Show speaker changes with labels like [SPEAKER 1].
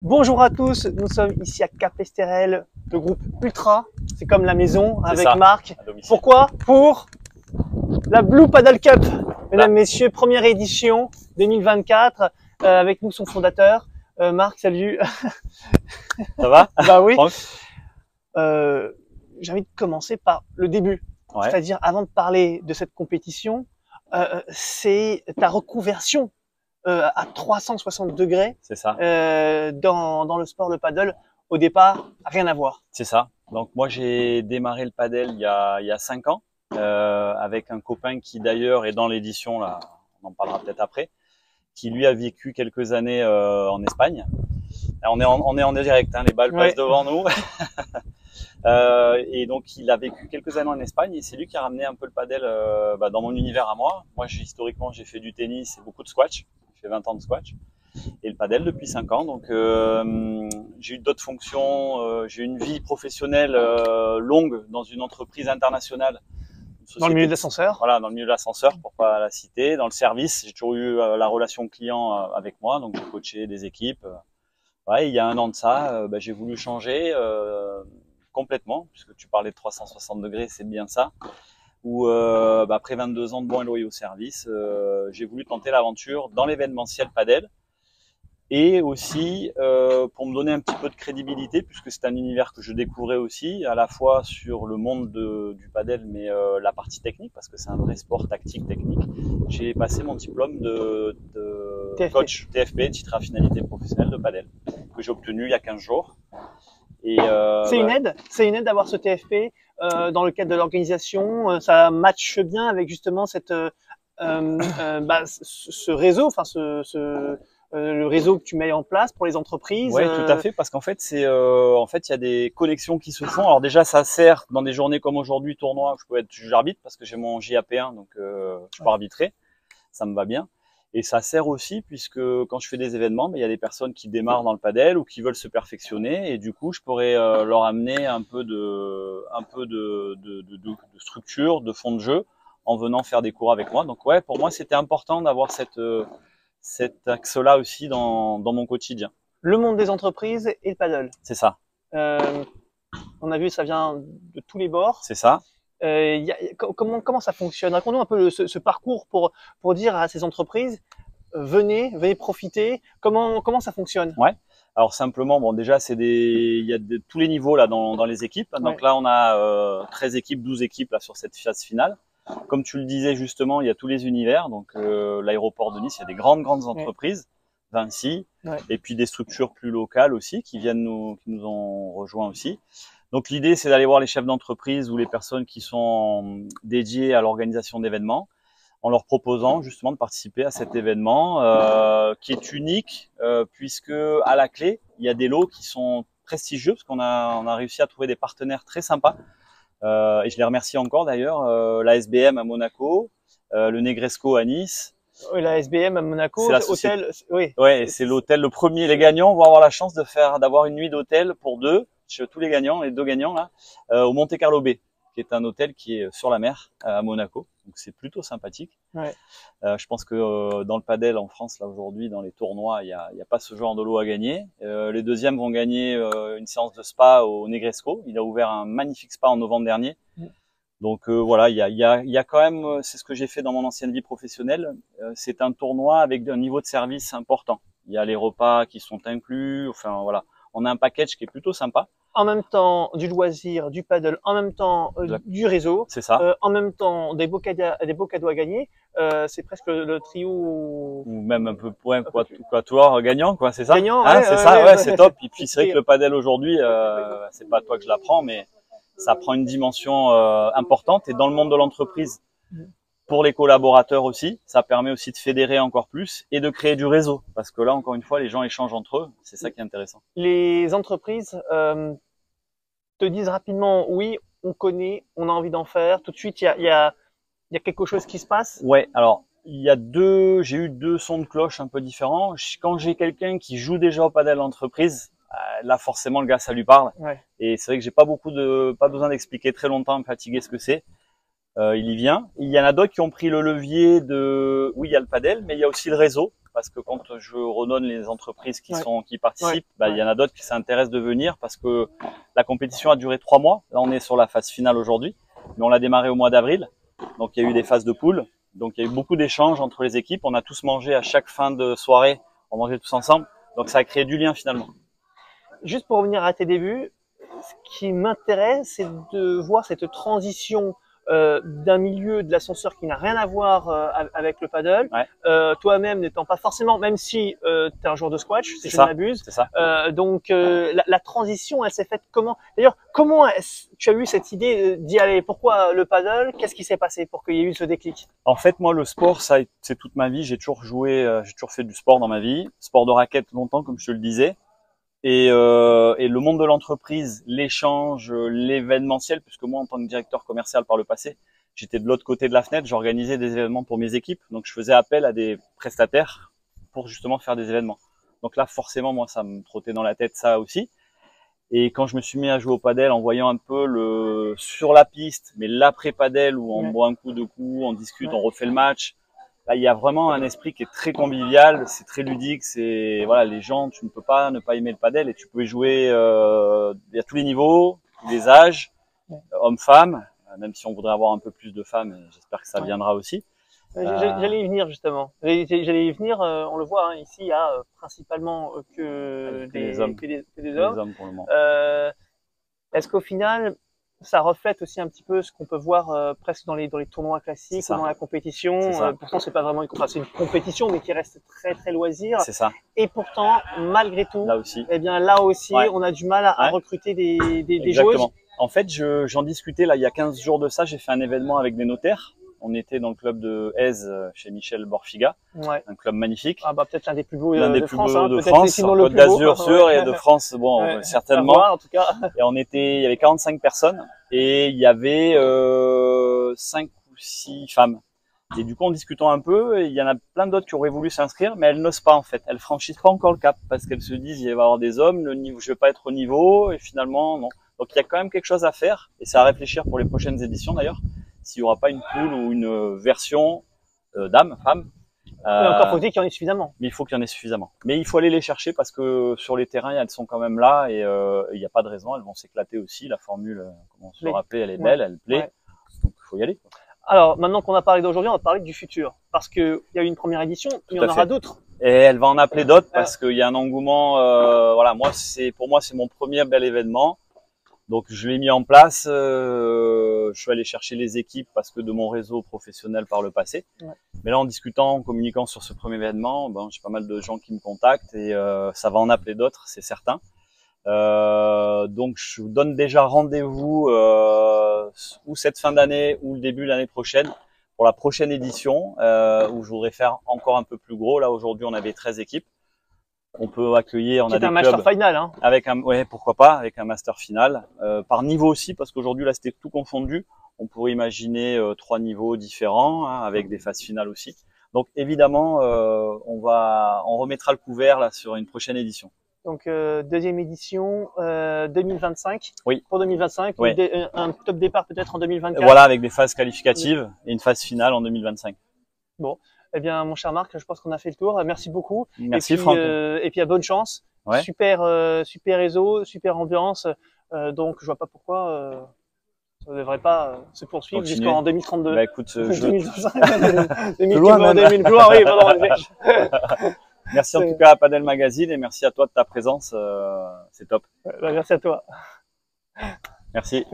[SPEAKER 1] Bonjour à tous, nous sommes ici à Capesterel, le groupe Ultra, c'est comme la maison avec
[SPEAKER 2] ça,
[SPEAKER 1] Marc.
[SPEAKER 2] à domicile.
[SPEAKER 1] Pourquoi? Pour la Blue Paddle Cup, mesdames,
[SPEAKER 2] Là.
[SPEAKER 1] messieurs, première édition 2024, avec nous son fondateur, Marc, salut.
[SPEAKER 2] Ça va?
[SPEAKER 1] Bah oui.
[SPEAKER 2] Franck.
[SPEAKER 1] J'ai envie de commencer par le début,
[SPEAKER 2] Ouais,
[SPEAKER 1] c'est-à-dire avant de parler de cette compétition, c'est ta reconversion à 360 degrés
[SPEAKER 2] c'est ça.
[SPEAKER 1] dans le sport de paddle. Au départ, rien à voir.
[SPEAKER 2] C'est ça. Donc moi j'ai démarré le padel il y a 5 ans avec un copain qui d'ailleurs est dans l'édition là, on en parlera peut-être après, qui lui a vécu quelques années en Espagne. Là, on est en direct, hein, les balles
[SPEAKER 1] Ouais.
[SPEAKER 2] passent devant nous. Et donc il a vécu quelques années en Espagne et c'est lui qui a ramené un peu le padel dans mon univers à moi. Moi historiquement j'ai fait du tennis et beaucoup de squash. J'ai fait 20 ans de squash. Et le padel depuis 5 ans. Donc j'ai eu d'autres fonctions, j'ai eu une vie professionnelle longue dans une entreprise internationale.
[SPEAKER 1] Dans le milieu de l'ascenseur.
[SPEAKER 2] Voilà, dans le milieu de l'ascenseur, pour pas la citer. Dans le service, j'ai toujours eu la relation client avec moi, donc j'ai coaché des équipes. Ouais, il y a 1 an de ça, j'ai voulu changer complètement, puisque tu parlais de 360 degrés, c'est bien ça. Où après 22 ans de bons et loyaux service, j'ai voulu tenter l'aventure dans l'événementiel padel. Et aussi pour me donner un petit peu de crédibilité, puisque c'est un univers que je découvrais aussi, à la fois sur le monde du padel, mais la partie technique, parce que c'est un vrai sport tactique technique. J'ai passé mon diplôme de
[SPEAKER 1] TFP.
[SPEAKER 2] coach TFP, titre à finalité professionnelle de padel, que j'ai obtenu il y a 15 jours. Et
[SPEAKER 1] C'est une aide d'avoir ce TFP dans le cadre de l'organisation. Ça matche bien avec justement ce réseau, enfin le réseau que tu mets en place pour les entreprises.
[SPEAKER 2] Ouais, tout à fait, parce qu'en fait, il y a des connexions qui se font. Alors déjà, ça sert dans des journées comme aujourd'hui, tournoi, je peux être juge arbitre parce que j'ai mon JAP1, donc je peux arbitrer, ça me va bien. Et ça sert aussi puisque quand je fais des événements, il y a des personnes qui démarrent dans le padel ou qui veulent se perfectionner, et du coup, je pourrais leur amener un peu de structure, de fond de jeu, en venant faire des cours avec moi. Donc ouais, pour moi, c'était important d'avoir cet axe-là aussi dans mon quotidien.
[SPEAKER 1] Le monde des entreprises et le paddle.
[SPEAKER 2] C'est ça,
[SPEAKER 1] On a vu, ça vient de tous les bords.
[SPEAKER 2] c'est ça.
[SPEAKER 1] Comment ça fonctionne? Raconte-nous un peu ce parcours pour dire à ces entreprises, venez profiter. Comment ça fonctionne?
[SPEAKER 2] Ouais. Alors simplement, bon déjà il y a de tous les niveaux là dans les équipes. Donc
[SPEAKER 1] Ouais.
[SPEAKER 2] là on a 13 équipes, 12 équipes là sur cette phase finale. Comme tu le disais justement, il y a tous les univers. Donc l'aéroport de Nice, il y a des grandes entreprises, Vinci,
[SPEAKER 1] Ouais.
[SPEAKER 2] et puis des structures plus locales aussi qui nous ont rejoints aussi. Donc l'idée c'est d'aller voir les chefs d'entreprise ou les personnes qui sont dédiées à l'organisation d'événements, en leur proposant justement de participer à cet événement qui est unique puisque à la clé il y a des lots qui sont prestigieux, parce qu'on a réussi à trouver des partenaires très sympas et je les remercie encore d'ailleurs, la SBM à Monaco, le Negresco à Nice.
[SPEAKER 1] Oui, la SBM à Monaco,
[SPEAKER 2] C'est la
[SPEAKER 1] hôtel, oui.
[SPEAKER 2] Ouais, c'est l'hôtel, le premier. Les gagnants vont avoir la chance d'avoir une nuit d'hôtel pour deux, chez tous les gagnants, les deux gagnants là, au Monte Carlo Bay, qui est un hôtel qui est sur la mer à Monaco. Donc c'est plutôt sympathique.
[SPEAKER 1] Ouais.
[SPEAKER 2] Je pense que dans le padel en France là aujourd'hui, dans les tournois, il y a pas ce genre de lot à gagner. Les deuxièmes vont gagner une séance de spa au Negresco. Il a ouvert un magnifique spa en novembre dernier. Donc voilà, il y a quand même, c'est ce que j'ai fait dans mon ancienne vie professionnelle. C'est un tournoi avec un niveau de service important. Il y a les repas qui sont inclus. Enfin voilà, on a un package qui est plutôt sympa.
[SPEAKER 1] En même temps du loisir, du paddle, en même temps du réseau,
[SPEAKER 2] c'est ça.
[SPEAKER 1] En même temps des beaux cadeaux à gagner. C'est presque le trio.
[SPEAKER 2] Ou même un peu quatuor gagnant, quoi, c'est ça.
[SPEAKER 1] Gagnant,
[SPEAKER 2] hein,
[SPEAKER 1] ouais,
[SPEAKER 2] c'est ça,
[SPEAKER 1] ouais,
[SPEAKER 2] c'est top. Et puis c'est vrai que le padel aujourd'hui, c'est pas toi que je l'apprends, mais ça prend une dimension importante. Et dans le monde de l'entreprise, pour les collaborateurs aussi, ça permet aussi de fédérer encore plus et de créer du réseau. Parce que là, encore une fois, les gens échangent entre eux. C'est ça qui est intéressant.
[SPEAKER 1] Les entreprises te disent rapidement, oui, on connaît, on a envie d'en faire. Tout de suite, il y a quelque chose qui se passe.
[SPEAKER 2] Ouais, alors j'ai eu 2 sons de cloche un peu différents. Quand j'ai quelqu'un qui joue déjà au padel entreprise, là forcément le gars ça lui parle.
[SPEAKER 1] Ouais.
[SPEAKER 2] Et c'est vrai que j'ai pas besoin d'expliquer très longtemps, me fatiguer ce que c'est. Il y vient. Il y en a d'autres qui ont pris le levier oui, il y a le padel, mais il y a aussi le réseau. parce que quand je redonne les entreprises qui
[SPEAKER 1] Ouais.
[SPEAKER 2] participent,
[SPEAKER 1] Ouais.
[SPEAKER 2] bah, il y en a d'autres qui s'intéressent de venir parce que la compétition a duré 3 mois. Là, on est sur la phase finale aujourd'hui, mais on l'a démarré au mois d'avril. Donc, il y a eu des phases de poule. Donc, il y a eu beaucoup d'échanges entre les équipes. On a tous mangé à chaque fin de soirée. On mangeait tous ensemble. Donc, ça a créé du lien finalement.
[SPEAKER 1] Juste pour revenir à tes débuts, ce qui m'intéresse, c'est de voir cette transition d'un milieu de l'ascenseur qui n'a rien à voir avec le paddle.
[SPEAKER 2] Ouais.
[SPEAKER 1] Toi-même n'étant pas forcément, même si tu es un joueur de squash, si je
[SPEAKER 2] ça,
[SPEAKER 1] ne m'abuse.
[SPEAKER 2] C'est ça.
[SPEAKER 1] Donc la transition, elle s'est faite comment? D'ailleurs, comment tu as eu cette idée d'y aller? Pourquoi le paddle? Qu'est-ce qui s'est passé pour qu'il y ait eu ce déclic?
[SPEAKER 2] En fait, moi, le sport, c'est toute ma vie. J'ai toujours joué, j'ai toujours fait du sport dans ma vie. Sport de raquette longtemps, comme je te le disais. Et le monde de l'entreprise, l'échange, l'événementiel, puisque moi, en tant que directeur commercial par le passé, j'étais de l'autre côté de la fenêtre, j'organisais des événements pour mes équipes. Donc, je faisais appel à des prestataires pour justement faire des événements. Donc là, forcément, moi, ça me trottait dans la tête ça aussi. Et quand je me suis mis à jouer au padel, en voyant un peu sur la piste, mais l'après-padel où on boit un coup, deux coups, on discute, on refait le match. Là, il y a vraiment un esprit qui est très convivial, c'est très ludique, c'est voilà, les gens, tu ne peux pas ne pas aimer le padel et tu peux jouer il y a tous les niveaux, tous les âges, hommes-femmes, même si on voudrait avoir un peu plus de femmes, et j'espère que ça viendra aussi.
[SPEAKER 1] J'allais y venir justement. J'allais y venir. On le voit hein, ici, il y a principalement que des hommes.
[SPEAKER 2] Que des hommes pour le moment.
[SPEAKER 1] Est-ce qu'au final, ça reflète aussi un petit peu ce qu'on peut voir presque dans les tournois classiques ou dans la compétition. Pourtant, c'est pas vraiment c'est une compétition, mais qui reste très très loisir.
[SPEAKER 2] C'est ça.
[SPEAKER 1] Et pourtant, malgré tout,
[SPEAKER 2] là aussi,
[SPEAKER 1] on a du mal à recruter des joueuses.
[SPEAKER 2] En fait, j'en discutais là il y a 15 jours de ça. J'ai fait un événement avec des notaires. On était dans le club de Aise chez Michel Borfiga, un club magnifique.
[SPEAKER 1] Ah bah peut-être l'un des plus beaux
[SPEAKER 2] de
[SPEAKER 1] France,
[SPEAKER 2] Côte d'Azur sûr et de France, bon certainement.
[SPEAKER 1] Voir, en tout cas.
[SPEAKER 2] Et il y avait 45 personnes et il y avait 5 ou 6 femmes. Et du coup, en discutant un peu, il y en a plein d'autres qui auraient voulu s'inscrire, mais elles n'osent pas en fait. Elles franchissent pas encore le cap parce qu'elles se disent il va y avoir des hommes, le niveau, je vais pas être au niveau, et finalement non. Donc il y a quand même quelque chose à faire et c'est à réfléchir pour les prochaines éditions d'ailleurs. S'il n'y aura pas une poule ou une version femmes.
[SPEAKER 1] Encore faut-il qu'il y en ait suffisamment.
[SPEAKER 2] Mais il faut qu'il y en ait suffisamment. Mais il faut aller les chercher parce que sur les terrains, elles sont quand même là et il n'y a pas de raison. Elles vont s'éclater aussi. La formule, comment se le rappeler, elle est belle, elle plaît. Donc il faut y aller, quoi.
[SPEAKER 1] Alors maintenant qu'on a parlé d'aujourd'hui, on va parler du futur. Parce qu'il y a eu une première édition, mais il y en aura d'autres.
[SPEAKER 2] Et elle va en appeler d'autres parce qu'il y a un engouement. Voilà, pour moi, c'est mon premier bel événement. Donc je l'ai mis en place, je suis allé chercher les équipes parce que de mon réseau professionnel par le passé. Mais là en discutant, en communiquant sur ce premier événement, j'ai pas mal de gens qui me contactent et ça va en appeler d'autres, c'est certain. Donc je vous donne déjà rendez-vous ou cette fin d'année ou le début de l'année prochaine pour la prochaine édition où je voudrais faire encore un peu plus gros. Là aujourd'hui on avait 13 équipes. On peut accueillir, on a des clubs
[SPEAKER 1] master final, hein.
[SPEAKER 2] Avec pourquoi pas, avec un master final, par niveau aussi, parce qu'aujourd'hui là c'était tout confondu. On pourrait imaginer 3 niveaux différents, hein, avec des phases finales aussi. Donc évidemment, on remettra le couvert là sur une prochaine édition.
[SPEAKER 1] Donc deuxième édition 2025.
[SPEAKER 2] Oui.
[SPEAKER 1] Pour 2025, un top départ peut-être en 2024.
[SPEAKER 2] Voilà, avec des phases qualificatives et une phase finale en 2025.
[SPEAKER 1] Bon. Eh bien, mon cher Marc, je pense qu'on a fait le tour. Merci beaucoup.
[SPEAKER 2] Merci Franck.
[SPEAKER 1] Et puis, à bonne chance. Super réseau, super ambiance. Donc, je vois pas pourquoi ça ne devrait pas se poursuivre jusqu'en 2032.
[SPEAKER 2] Bah écoute,
[SPEAKER 1] 2025,
[SPEAKER 2] 2020, oui, pardon. Merci en tout cas à Padel Magazine et merci à toi de ta présence. C'est top.
[SPEAKER 1] Merci à toi.
[SPEAKER 2] Merci.